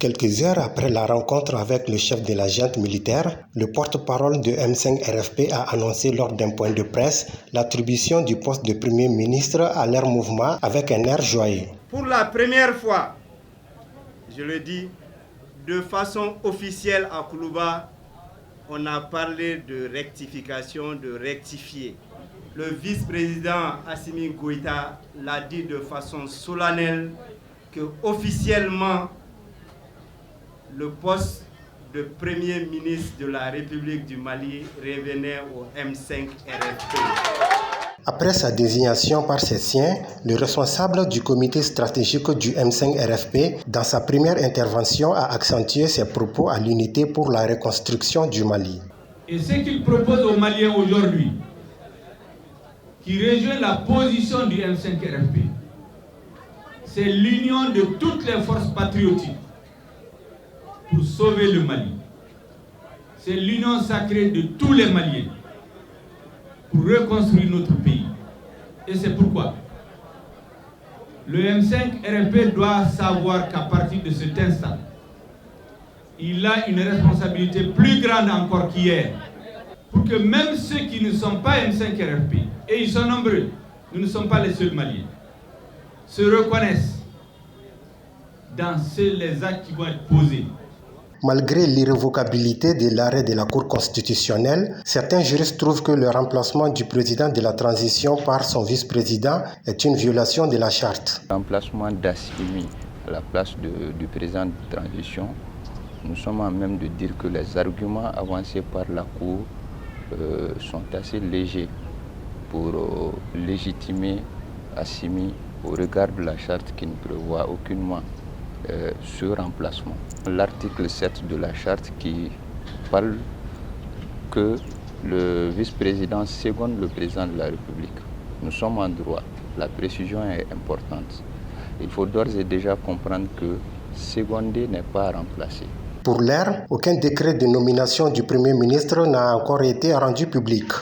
Quelques heures après la rencontre avec le chef de la junte militaire, le porte-parole de M5 RFP a annoncé lors d'un point de presse l'attribution du poste de Premier ministre à leur mouvement avec un air joyeux. Pour la première fois, je le dis, de façon officielle à Koulouba, on a parlé de rectification, de rectifier. Le vice-président Assimi Goïta l'a dit de façon solennelle que officiellement le poste de Premier ministre de la République du Mali revenait au M5 RFP. Après sa désignation par ses siens, le responsable du comité stratégique du M5 RFP, dans sa première intervention, a accentué ses propos à l'unité pour la reconstruction du Mali. Et ce qu'il propose aux Maliens aujourd'hui, qui rejoint la position du M5 RFP, c'est l'union de toutes les forces patriotiques pour sauver le Mali. C'est l'union sacrée de tous les Maliens pour reconstruire notre pays. Et c'est pourquoi le M5 RFP doit savoir qu'à partir de cet instant, il a une responsabilité plus grande encore qu'hier, pour que même ceux qui ne sont pas M5 RFP, et ils sont nombreux, nous ne sommes pas les seuls Maliens, se reconnaissent dans les actes qui vont être posés. Malgré l'irrévocabilité de l'arrêt de la Cour constitutionnelle, certains juristes trouvent que le remplacement du président de la transition par son vice-président est une violation de la charte. Le remplacement d'Assimi à la place du président de transition, nous sommes en même de dire que les arguments avancés par la Cour sont assez légers pour légitimer Assimi au regard de la charte qui ne prévoit aucunement ce remplacement. L'article 7 de la charte qui parle que le vice-président seconde le président de la République. Nous sommes en droit, la précision est importante. Il faut d'ores et déjà comprendre que seconder n'est pas remplacer. Pour l'heure, aucun décret de nomination du Premier ministre n'a encore été rendu public.